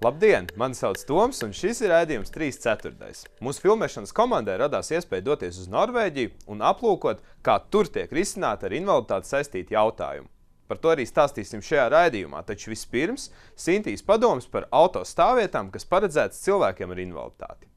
Labdien! Mani sauc Toms, un šis ir raidījums 3/4. Mūsu filmēšanas komandai radās iespēja doties uz Norvēģiju un aplūkot, kā tur tiek risināti ar invaliditāti saistīti jautājumi. Par to arī stāstīsim šajā raidījumā, taču vispirms Sintīs padoms par autostāvvietām, kas paredzētas cilvēkiem ar invaliditāti.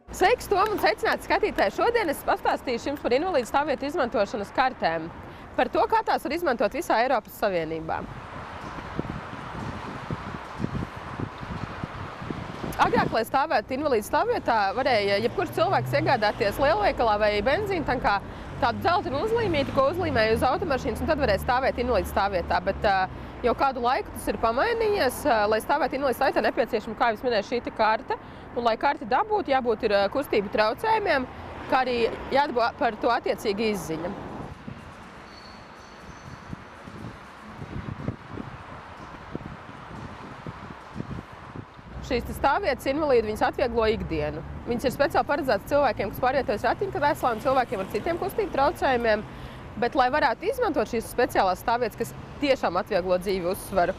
Sveiks, Tom, un sveicināti skatītāji! Šodien es pastāstīšu jums par invalīdu stāvvietu izmantošanas kartēm, par to, kā tās var izmantot visā Eiropas Savienībā. Agrāk, lai stāvētu invalīdu stāvvietā, varēja jebkurš cilvēks iegādāties lielveikalā vai benzīntankā tādu dzeltenu uzlīmīti, ko uzlīmēja uz automašīnas, un tad varēja stāvēt invalīdu stāvvietā. Bet jau kādu laiku tas ir pamainījies. Lai stāvētu invalīdu stāvvietā, nepieciešama, kā es minēju, šī karte. Un, lai karti dabūtu, jābūt ir kustību traucējumiem, kā arī jādabū par to attiecīga izziņa. Šīs stāvvietas invalīdi viņas atvieglo ikdienu. Viņas ir speciāli paredzētas cilvēkiem, kas pārvietojas ratiņkrēslā, un cilvēkiem ar citiem kustību traucējumiem. Bet, lai varētu izmantot šīs speciālās stāvvietas, kas tiešām atvieglo dzīvi uzsvaru,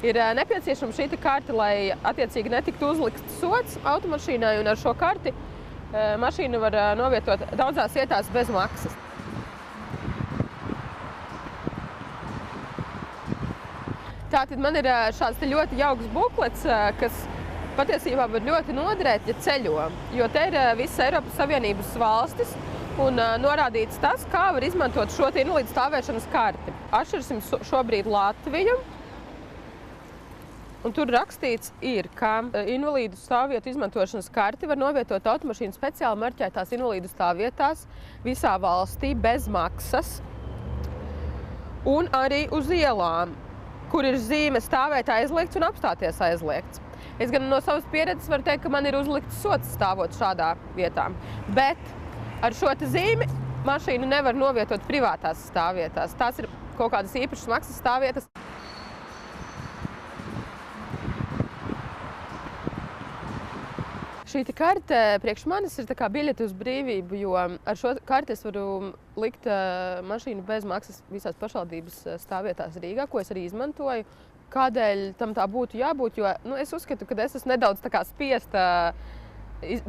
ir nepieciešama šī karte, lai attiecīgi netiktu uzlikts sods automašīnai, un ar šo karti mašīnu var novietot daudzās vietās bez maksas. Tātad man ir šāds ļoti jauks buklets, kas patiesībā var ļoti noderēt, ja ceļo, jo te ir visas Eiropas Savienības valstis un norādīts tas, kā var izmantot šo invalīdu stāvēšanas karti. Atšķirsim šobrīd Latviju, un tur rakstīts ir, ka invalīdu stāvvietu izmantošanas karti var novietot automašīnu speciāli marķētās invalīdu stāvvietās visā valstī bez maksas un arī uz ielām, kur ir zīme stāvēt aizliegts un apstāties aizliegts. Es gan no savas pieredzes varu teikt, ka man ir uzlikts sods stāvot šādā vietā, bet ar šo zīmi mašīnu nevar novietot privātās stāvvietās. Tās ir kaut kādas īpašas maksas stāvvietas. Šī karte priekš manis ir kā biļete uz brīvību, jo ar šo karti es varu likt mašīnu bez maksas visās pašvaldības stāvvietās Rīgā, ko es arī izmantoju. Kādēļ tam tā būtu jābūt, jo es uzskatu, ka es esmu nedaudz spiesta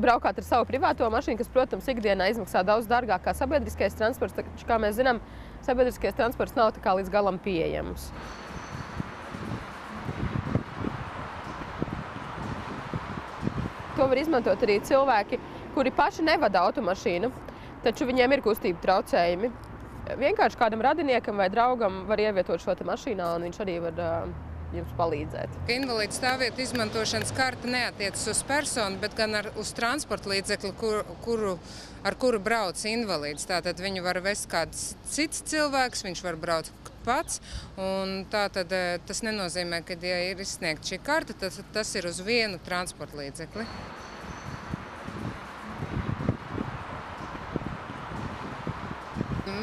braukāt ar savu privāto mašīnu, kas, protams, ikdienā izmaksā daudz dārgāk kā sabiedriskais transports, taču, kā mēs zinām, sabiedriskais transports nav līdz galam pieejams. To var izmantot arī cilvēki, kuri paši nevada automašīnu, taču viņiem ir kustību traucējumi. Vienkārši kādam radiniekam vai draugam var ievietot šo mašīnā, un viņš arī var jums palīdzēt. Invalīdu stāvvietu izmantošanas karte neatiecas uz personu, bet gan uz transporta līdzekli, ar kuru brauc invalīds. Tātad viņu var vest kāds cits cilvēks, viņš var braukt pats. Un tātad tas nenozīmē, ka, ja ir izsniegta šī karte, tas ir uz vienu transporta līdzekli.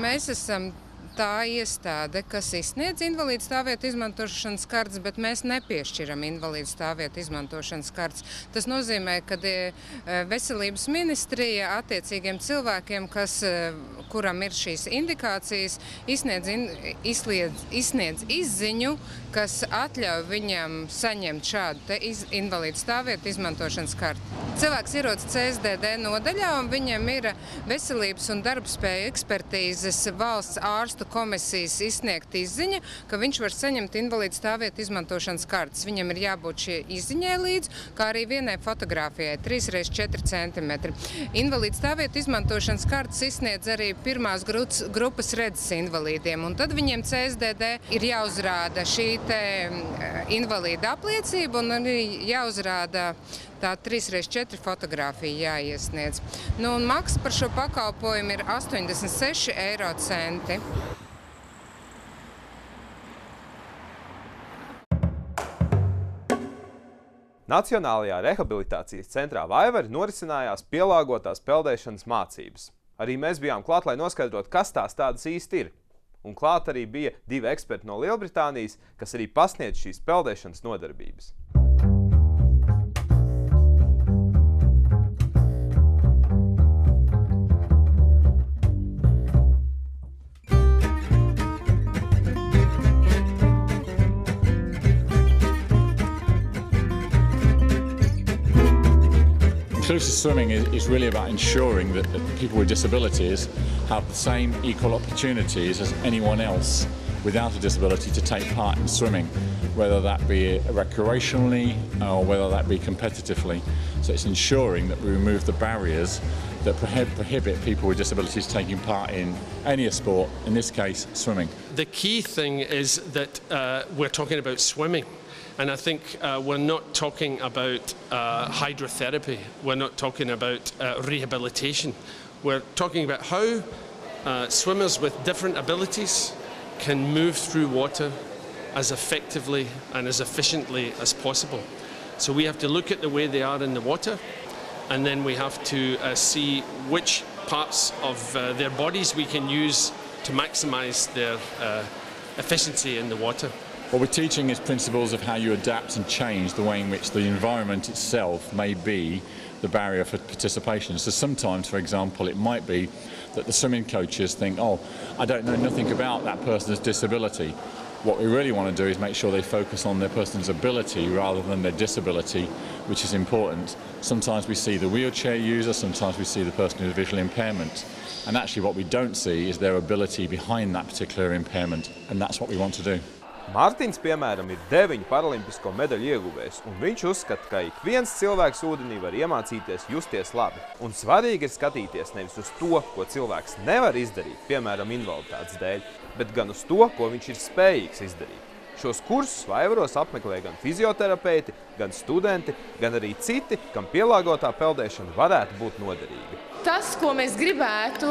Mēs esam tā iestāde, kas izsniedz invalīdu stāvvietu izmantošanas kartes, bet mēs nepiešķiram invalīdu stāvvietu izmantošanas kartes. Tas nozīmē, ka veselības ministrija attiecīgiem cilvēkiem, kuram ir šīs indikācijas, izsniedz izziņu, kas atļauj viņam saņemt šādu invalīdu stāvvietu izmantošanas karti. Cilvēks ierodas CSDD nodaļā, un viņam ir veselības un darbspēju ekspertīzes valsts ārstu komisijas izsniegta izziņa, ka viņš var saņemt invalīdu stāvvietu izmantošanas kartes. Viņam ir jābūt šie izziņai līdz, kā arī vienai fotogrāfijai 3x4 cm. Invalīdu stāvvietu izmantošanas kartes izsniedz arī pirmās grupas redzes invalīdiem, un tad viņiem CSDD ir jāuzrāda šī invalīda apliecība un arī jāuzrāda tā 3x4 fotogrāfija jāiesniedz. Un maksa par šo pakalpojumu ir 86 eiro centi. Nacionālajā rehabilitācijas centrā Vaivari norisinājās pielāgotās peldēšanas mācības. Arī mēs bijām klāt, lai noskaidrotu, kas tās tādas īsti ir. Un klāt arī bija 2 eksperti no Lielbritānijas, kas arī pasniedz šīs peldēšanas nodarbības. Inclusive swimming is really about ensuring that people with disabilities have the same equal opportunities as anyone else without a disability to take part in swimming, whether that be recreationally or whether that be competitively. So it's ensuring that we remove the barriers that prohibit people with disabilities taking part in any sport, in this case, swimming. The key thing is that we're talking about swimming. And I think we're not talking about hydrotherapy, we're not talking about rehabilitation. We're talking about how swimmers with different abilities can move through water as effectively and as efficiently as possible. So we have to look at the way they are in the water, and then we have to see which parts of their bodies we can use to maximise their efficiency in the water. What we're teaching is principles of how you adapt and change the way in which the environment itself may be the barrier for participation. So sometimes, for example, it might be that the swimming coaches think, oh, I don't know nothing about that person's disability. What we really want to do is make sure they focus on their person's ability rather than their disability, which is important. Sometimes we see the wheelchair user, sometimes we see the person with visual impairment. And actually what we don't see is their ability behind that particular impairment, and that's what we want to do. Mārtiņš, piemēram, ir 9 paralimpisko medaļu ieguvējs, un viņš uzskata, ka ik viens cilvēks ūdenī var iemācīties justies labi. Un svarīgi ir skatīties nevis uz to, ko cilvēks nevar izdarīt, piemēram, invaliditātes dēļ, bet gan uz to, ko viņš ir spējīgs izdarīt. Šos kursus Vaivaros apmeklē gan fizioterapeiti, gan studenti, gan arī citi, kam pielāgotā peldēšana varētu būt noderīga. Tas, ko mēs gribētu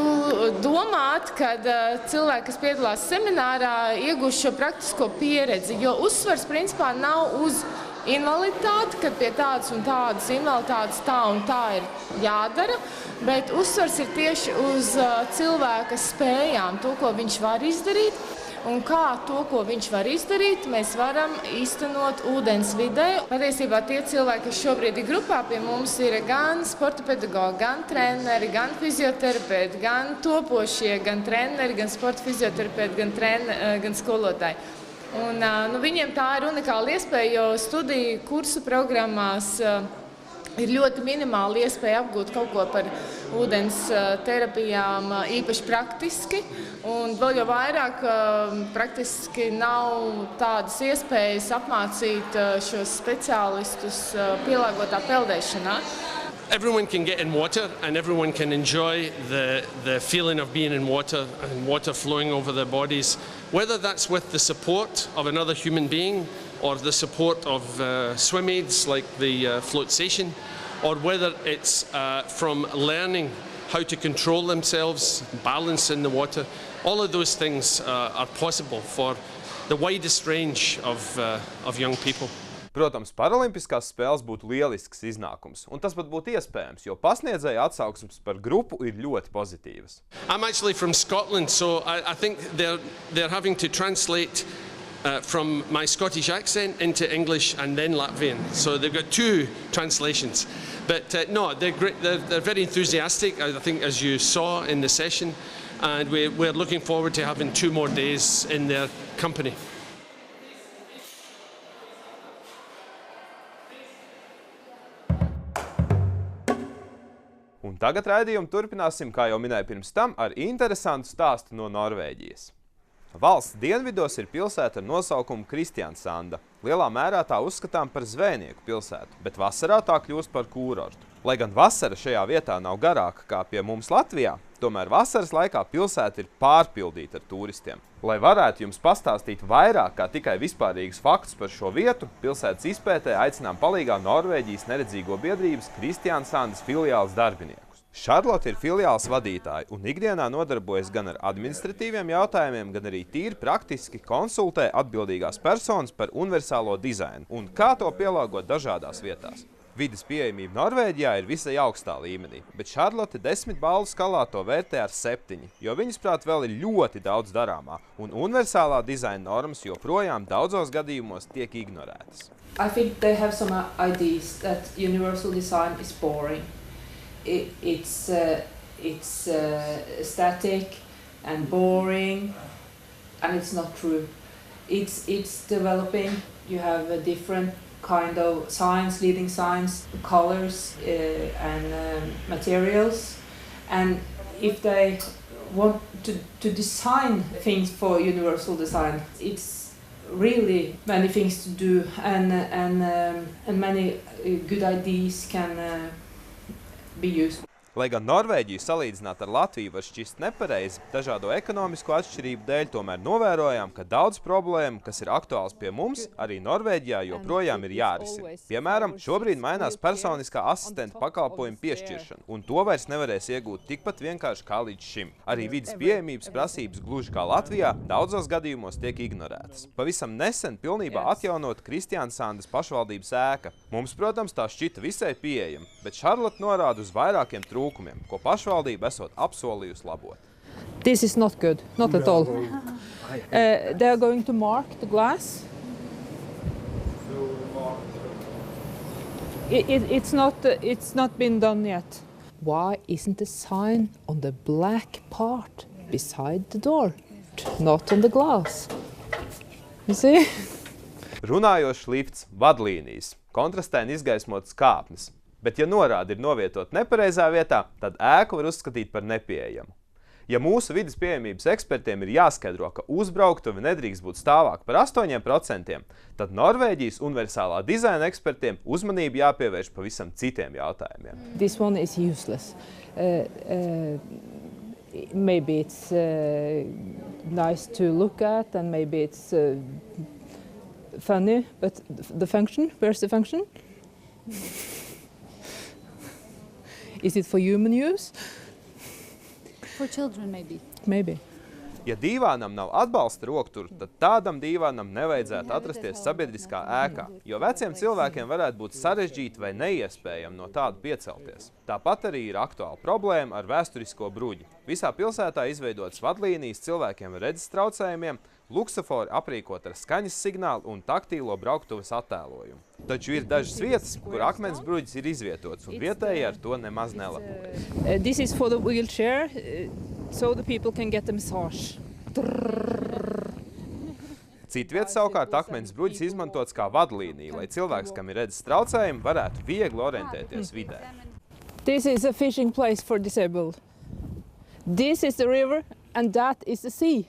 domāt, kad cilvēki, kas piedalās seminārā, iegūst šo praktisko pieredzi, jo uzsvars principā nav uz invaliditāti, kad pie tādas un tādas invaliditātes tā un tā ir jādara, bet uzsvars ir tieši uz cilvēka spējām, to, ko viņš var izdarīt. Un kā to, ko viņš var izdarīt, mēs varam īstenot ūdens vidē. Patiesībā tie cilvēki, kas šobrīd ir grupā pie mums, ir gan sporta pedagogi, gan treneri, gan fizioterapeiti, gan topošie, gan treneri, gan sporta fizioterapeiti, gan skolotāji. Un, viņiem tā ir unikāla iespēja, jo studiju kursu programmās ir ļoti minimāli iespēja apgūt kaut ko par ūdens terapijām, īpaši praktiski. Un vēl jau vairāk praktiski nav tādas iespējas apmācīt šos speciālistus pielāgotā peldēšanā. Everyone can get in water and everyone can enjoy the feeling of being in water and water flowing over their bodies, whether that's with the support of another human being or the support of swim aids like the float station, or whether it's from learning how to control themselves, balance in the water. All of those things are possible for the widest range of young people. Protams, paralimpiskās spēles būtu lielisks iznākums, un tas pat būtu iespējams, jo pasniedzēja atsauksmes par grupu ir ļoti pozitīvas. I'm actually from Scotland, so I think they're having to translate from my Scottish accent into English and then Latvian. So they've got 2 translations. But no, they're great. They're very enthusiastic, I think, as you saw in the session. And we're looking forward to having 2 more days in their company. Un tagad raidījumu turpināsim, kā jau minēju pirms tam, ar interesantu stāstu no Norvēģijas. Valsts dienvidos ir pilsēta ar nosaukumu Kristiansanda. Lielā mērā tā uzskatām par zvejnieku pilsētu, bet vasarā tā kļūst par kūrortu. Lai gan vasara šajā vietā nav garāka kā pie mums Latvijā, tomēr vasaras laikā pilsēta ir pārpildīta ar turistiem. Lai varētu jums pastāstīt vairāk kā tikai vispārīgus faktus par šo vietu, pilsētas izpētē aicinām palīgā Norvēģijas neredzīgo biedrības Kristiansandas filiāles darbiniekus. Šarlote ir filiāles vadītāja un ikdienā nodarbojas gan ar administratīviem jautājumiem, gan arī tīri praktiski konsultē atbildīgās personas par universālo dizainu un kā to pielāgot dažādās vietās. Vides pieejamība Norvēģijā ir visai augstā līmenī, bet Šarlote 10 balvu skalā to vērtē ar 7, jo viņas prāt vēl ir ļoti daudz darāmā, un universālā dizaina normas joprojām daudzos gadījumos tiek ignorētas. I think they have some ideas that universal design is boring. It's static and boring, and it's not true. It's developing. You have different kind of signs, leading signs, colors and materials. And if they want to design things for universal design, it's really many things to do, and many good ideas can be used. Lai gan Norvēģiju salīdzināt ar Latviju var šķist nepareizi, dažādo ekonomisko atšķirību dēļ tomēr novērojām, ka daudz problēmu, kas ir aktuāls pie mums, arī Norvēģijā joprojām ir jārisina. Piemēram, šobrīd mainās personiskā asistenta pakalpojuma piešķiršana, un to vairs nevarēs iegūt tikpat vienkārši kā līdz šim. Arī vides pieejamības prasības gluži kā Latvijā daudzos gadījumos tiek ignorētas. Pavisam nesen pilnībā atjaunot Kristiansandas pašvaldības ēka. Mums, protams, tā šķita visai pieejama, bet Šarlota norāda uz vairākiem trūkumiem, ko pašvaldība esot apsolījusi labot. This is not good, not at all. They are going to mark the glass. It's not been done yet. Why isn't the sign on the black part beside the door, not on the glass? You see? Runājošs lifts, vadlīnijas, kontrastēni izgaismotas kāpnes. Bet, ja norāde ir novietot nepareizā vietā, tad ēku var uzskatīt par nepieejamu. Ja mūsu vides pieejamības ekspertiem ir jāskaidro, ka uzbrauktuve nedrīkst būt stāvāk par 8%, tad Norvēģijas universālā dizaina ekspertiem uzmanību jāpievērš pavisam citiem jautājumiem. This one is useless. Maybe it's nice to look at and maybe it's funny, but the function, where's the function? Is it for human use? For children, maybe. Maybe. Ja dīvānam nav atbalsta rokturu, tad tādam dīvānam nevajadzētu atrasties sabiedriskā ēkā, jo veciem cilvēkiem varētu būt sarežģīti vai neiespējami no tāda piecelties. Tāpat arī ir aktuāla problēma ar vēsturisko bruģi. Visā pilsētā izveidotas vadlīnijas cilvēkiem ar redzes traucējumiem, luksofori aprīkot ar skaņas signālu un taktīlo brauktuves attēlojumu. Taču ir dažas vietas, kur akmens bruģis ir izvietots, un vietēji ar to nemaz nelepojas. This is for the wheelchair, so the people can get a massage. Citviet savukārt akmens bruģis izmantots kā vadlīnija, lai cilvēks, kam ir redzes traucējumi, varētu viegli orientēties vidē. This is a fishing place for disabled. This is the river and that is the sea.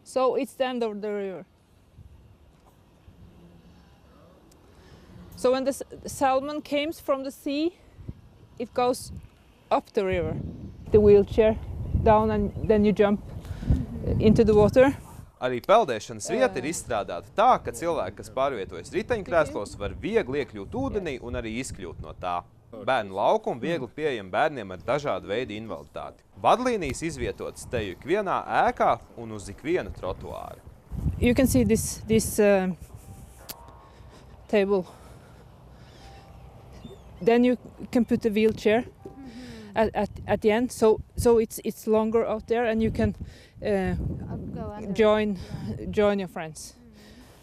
So it's the end of the river. So when the salmon comes from the sea, it goes up the river. The wheelchair down and then you jump into the water. Arī peldēšanas vieta ir izstrādāta tā, ka cilvēki, kas pārvietojas riteņkrēslos, var viegli iekļūt ūdenī un arī izkļūt no tā. Bērnu laukumi viegli pieejami bērniem ar dažādu veidu invaliditāti. Vadlīnijas izvietotas te ikvienā ēkā un uz ikvienu trotuāru. You can see this table. Then you can put the wheelchair at the end, so it's longer out there, and you can join your friends.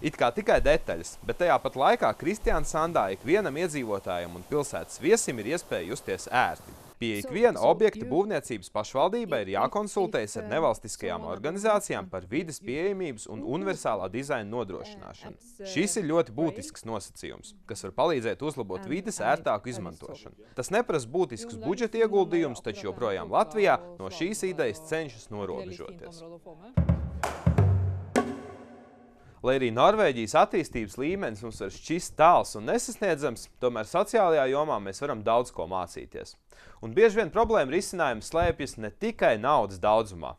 It kā tikai detaļas, bet tajā pat laikā Kristiansandā ikvienam iedzīvotājam un pilsētas viesim ir iespēja justies ērti. Pie ikviena objekta būvniecības pašvaldībai ir jākonsultējas ar nevalstiskajām organizācijām par vides pieejamības un universālā dizaina nodrošināšanu. Šis ir ļoti būtisks nosacījums, kas var palīdzēt uzlabot vides ērtāku izmantošanu. Tas neprasa būtisks budžeta ieguldījums, taču joprojām Latvijā no šīs idejas cenšas norobežoties. Lai arī Norvēģijas attīstības līmenis mums var šķist tāls un nesasniedzams, tomēr sociālajā jomā mēs varam daudz ko mācīties. Un bieži vien problēma risinājums slēpjas ne tikai naudas daudzumā.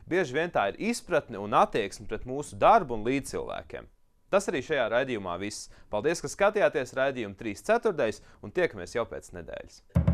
Bieži vien tā ir izpratne un attieksme pret mūsu darbu un līdzcilvēkiem. Tas arī šajā raidījumā viss. Paldies, ka skatījāties raidījumu 3/4 un tiekamies jau pēc nedēļas.